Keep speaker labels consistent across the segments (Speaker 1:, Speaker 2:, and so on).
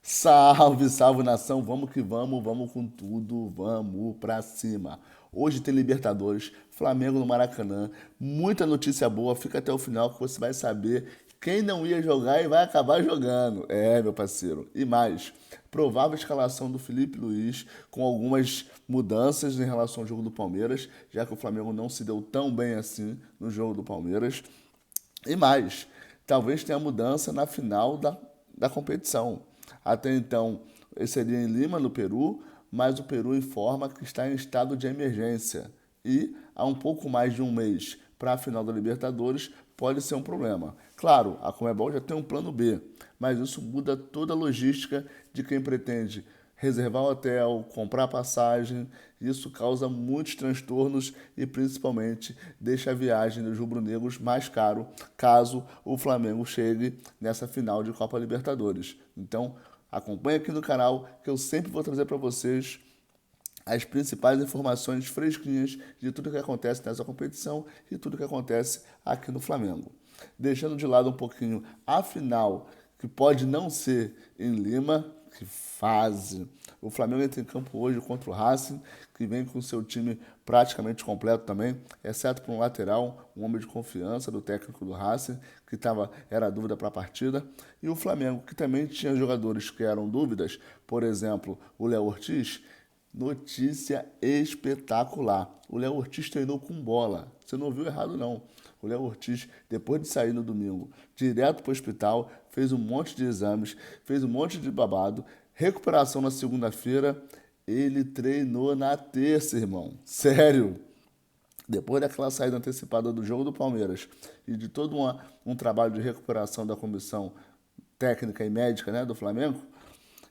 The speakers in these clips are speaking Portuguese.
Speaker 1: Salve, salve nação, vamos que vamos com tudo, vamos pra cima. Hoje tem Libertadores, Flamengo no Maracanã, muita notícia boa, fica até o final que você vai saber quem não ia jogar e vai acabar jogando. É, meu parceiro. E mais, provável escalação do Felipe Luiz com algumas mudanças em relação ao jogo do Palmeiras, já que o Flamengo não se deu tão bem assim no jogo do Palmeiras. E mais, talvez tenha mudança na final da competição. Até então, esse seria em Lima, no Peru, mas o Peru informa que está em estado de emergência. E há um pouco mais de um mês para a final da Libertadores pode ser um problema. Claro, a Conmebol já tem um plano B, mas isso muda toda a logística de quem pretende reservar o hotel, comprar passagem. Isso causa muitos transtornos e principalmente deixa a viagem dos rubro-negros mais caro caso o Flamengo chegue nessa final de Copa Libertadores. Então, acompanhe aqui no canal que eu sempre vou trazer para vocês as principais informações fresquinhas de tudo que acontece nessa competição e tudo que acontece aqui no Flamengo. Deixando de lado um pouquinho a final, que pode não ser em Lima, que fase. O Flamengo entra em campo hoje contra o Racing, que vem com seu time praticamente completo também, exceto por um lateral, um homem de confiança do técnico do Racing, que era dúvida para a partida, e o Flamengo, que também tinha jogadores que eram dúvidas, por exemplo, o Léo Ortiz. Notícia espetacular. O Léo Ortiz treinou com bola. Você não ouviu errado, não. O Léo Ortiz, depois de sair no domingo, direto para o hospital, fez um monte de exames, fez um monte de babado, recuperação na segunda-feira, ele treinou na terça, irmão. Sério. Depois daquela saída antecipada do jogo do Palmeiras e de todo um trabalho de recuperação da comissão técnica e médica, né, do Flamengo,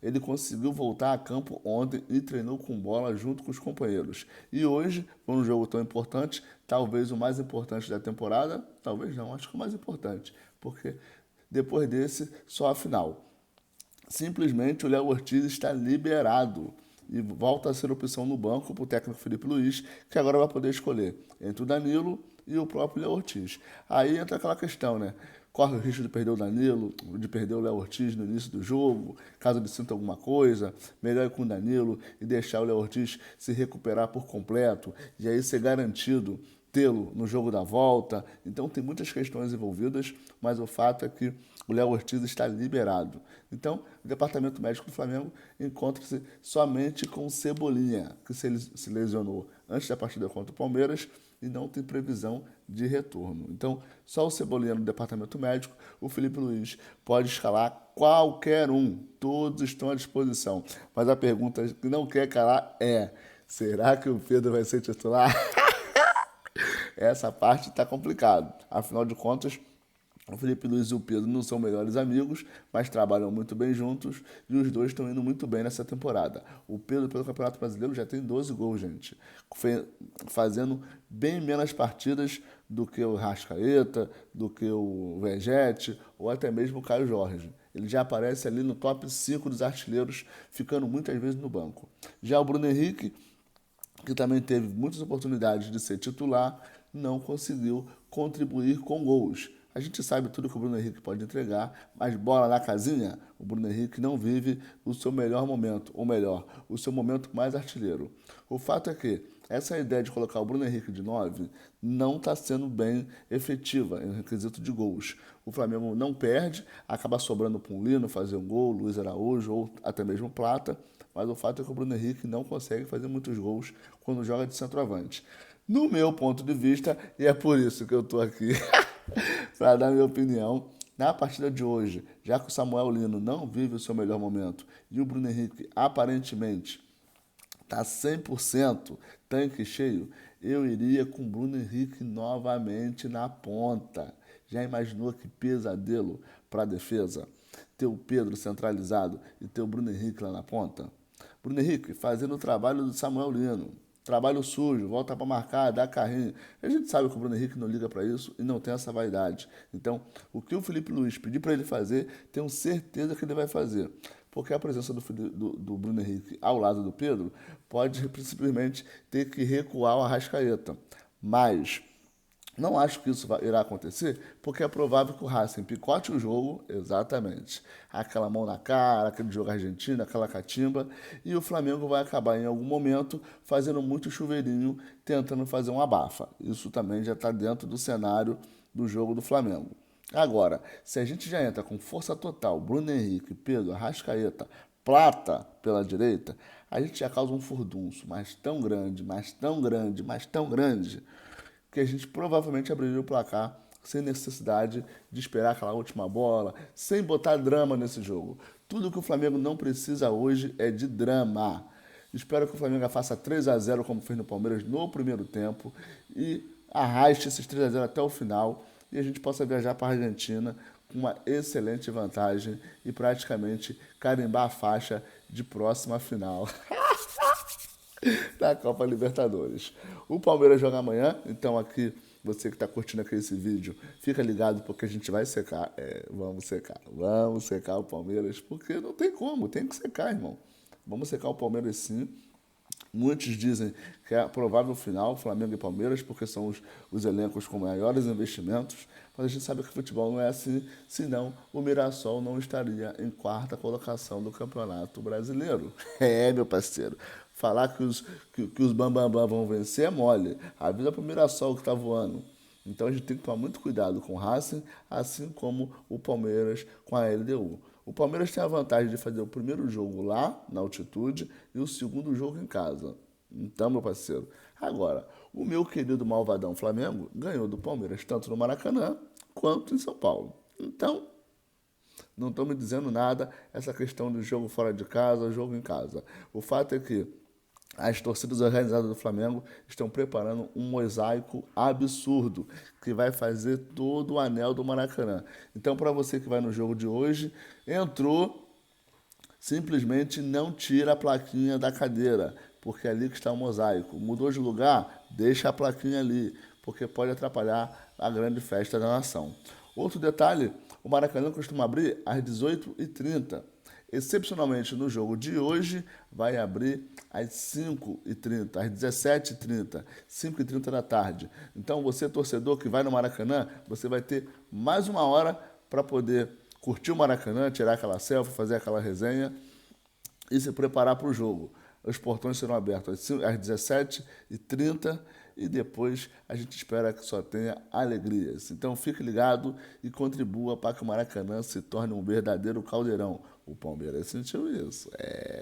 Speaker 1: ele conseguiu voltar a campo ontem e treinou com bola junto com os companheiros. E hoje, foi um jogo tão importante, talvez o mais importante da temporada, talvez não, acho que o mais importante, porque depois desse, só a final. Simplesmente o Léo Ortiz está liberado e volta a ser opção no banco para o técnico Felipe Luiz, que agora vai poder escolher entre o Danilo e o próprio Léo Ortiz. Aí entra aquela questão, né? Corre o risco de perder o Danilo, de perder o Léo Ortiz no início do jogo, caso ele sinta alguma coisa, melhor ir com o Danilo e deixar o Léo Ortiz se recuperar por completo e aí ser garantido tê-lo no jogo da volta. Então tem muitas questões envolvidas, mas o fato é que o Léo Ortiz está liberado. Então, o departamento médico do Flamengo encontra-se somente com o Cebolinha, que se lesionou antes da partida contra o Palmeiras e não tem previsão de retorno. Então, só o Cebolinha no departamento médico, o Felipe Luiz pode escalar qualquer um, todos estão à disposição. Mas a pergunta que não quer calar é: será que o Pedro vai ser titular? Essa parte está complicado. Afinal de contas, o Felipe Luiz e o Pedro não são melhores amigos, mas trabalham muito bem juntos e os dois estão indo muito bem nessa temporada. O Pedro, pelo Campeonato Brasileiro, já tem 12 gols, gente, fazendo bem menos partidas do que o Rascaeta, do que o Vegete ou até mesmo o Caio Jorge. Ele já aparece ali no top 5 dos artilheiros, ficando muitas vezes no banco. Já o Bruno Henrique, que também teve muitas oportunidades de ser titular, não conseguiu contribuir com gols. A gente sabe tudo que o Bruno Henrique pode entregar, mas bola na casinha, o Bruno Henrique não vive o seu melhor momento, ou melhor, o seu momento mais artilheiro. O fato é que essa ideia de colocar o Bruno Henrique de 9 não está sendo bem efetiva em requisito de gols. O Flamengo não perde, acaba sobrando para um Lino fazer um gol, Luiz Araújo ou até mesmo Plata, mas o fato é que o Bruno Henrique não consegue fazer muitos gols quando joga de centroavante. No meu ponto de vista, e é por isso que eu estou aqui para dar minha opinião, na partida de hoje, já que o Samuel Lino não vive o seu melhor momento e o Bruno Henrique aparentemente está 100% tanque cheio, eu iria com o Bruno Henrique novamente na ponta. Já imaginou que pesadelo para a defesa? Ter o Pedro centralizado e ter o Bruno Henrique lá na ponta? Bruno Henrique fazendo o trabalho do Samuel Lino. Trabalho sujo, volta para marcar, dá carrinho. A gente sabe que o Bruno Henrique não liga para isso e não tem essa vaidade. Então, o que o Felipe Luiz pedir para ele fazer, tenho certeza que ele vai fazer. Porque a presença do Bruno Henrique ao lado do Pedro pode simplesmente ter que recuar o Arrascaeta. Mas Não acho que isso irá acontecer, porque é provável que o Racing picote o jogo, exatamente. Aquela mão na cara, aquele jogo argentino, aquela catimba, e o Flamengo vai acabar em algum momento fazendo muito chuveirinho, tentando fazer um abafa. Isso também já está dentro do cenário do jogo do Flamengo. Agora, se a gente já entra com força total, Bruno Henrique, Pedro, Arrascaeta, Plata pela direita, a gente já causa um furdunço, mas tão grande, mas tão grande, mas tão grande, que a gente provavelmente abriria o placar sem necessidade de esperar aquela última bola, sem botar drama nesse jogo. Tudo que o Flamengo não precisa hoje é de drama. Espero que o Flamengo faça 3-0 como fez no Palmeiras no primeiro tempo e arraste esses 3-0 até o final e a gente possa viajar para a Argentina com uma excelente vantagem e praticamente carimbar a faixa de próxima final da Copa Libertadores. O Palmeiras joga amanhã, então aqui, você que está curtindo aqui esse vídeo, fica ligado porque a gente vai secar. Vamos secar o Palmeiras, porque não tem como, tem que secar, irmão. Vamos secar o Palmeiras sim. Muitos dizem que é a provável final, Flamengo e Palmeiras, porque são os elencos com maiores investimentos, mas a gente sabe que o futebol não é assim, senão o Mirassol não estaria em quarta colocação do Campeonato Brasileiro. É, meu parceiro, falar que os Bambambam vão vencer é mole. Avisa pro Mirassol que está voando. Então a gente tem que tomar muito cuidado com o Racing, assim como o Palmeiras com a LDU. O Palmeiras tem a vantagem de fazer o primeiro jogo lá, na altitude, e o segundo jogo em casa. Então, meu parceiro, agora, o meu querido malvadão Flamengo ganhou do Palmeiras tanto no Maracanã quanto em São Paulo. Então, não estou me dizendo nada essa questão do jogo fora de casa, jogo em casa. O fato é que as torcidas organizadas do Flamengo estão preparando um mosaico absurdo que vai fazer todo o anel do Maracanã. Então, para você que vai no jogo de hoje, entrou, simplesmente não tira a plaquinha da cadeira, porque é ali que está o mosaico. Mudou de lugar, deixa a plaquinha ali, porque pode atrapalhar a grande festa da nação. Outro detalhe, o Maracanã costuma abrir às 18h30. Excepcionalmente no jogo de hoje, vai abrir às 5h30, às 17h30, 5h30 da tarde. Então você, torcedor que vai no Maracanã, você vai ter mais uma hora para poder curtir o Maracanã, tirar aquela selfie, fazer aquela resenha e se preparar para o jogo. Os portões serão abertos às 17h30 e depois a gente espera que só tenha alegrias. Então fique ligado e contribua para que o Maracanã se torne um verdadeiro caldeirão. O Palmeiras sentiu isso.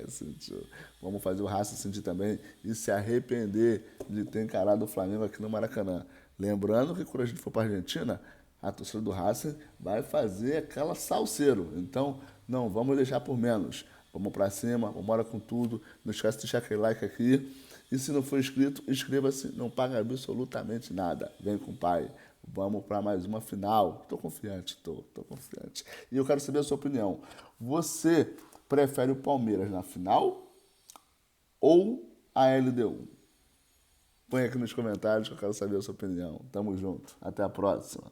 Speaker 1: Sentiu. Vamos fazer o Racing sentir também e se arrepender de ter encarado o Flamengo aqui no Maracanã. Lembrando que quando a gente for para a Argentina, a torcida do Racing vai fazer aquela salseiro. Então, não vamos deixar por menos. Vamos para cima, vamos embora com tudo. Não esquece de deixar aquele like aqui. E se não for inscrito, inscreva-se, não paga absolutamente nada. Vem com o pai. Vamos para mais uma final. Tô confiante, tô confiante. E eu quero saber a sua opinião. Você prefere o Palmeiras na final ou a LDU? Põe aqui nos comentários que eu quero saber a sua opinião. Tamo junto. Até a próxima.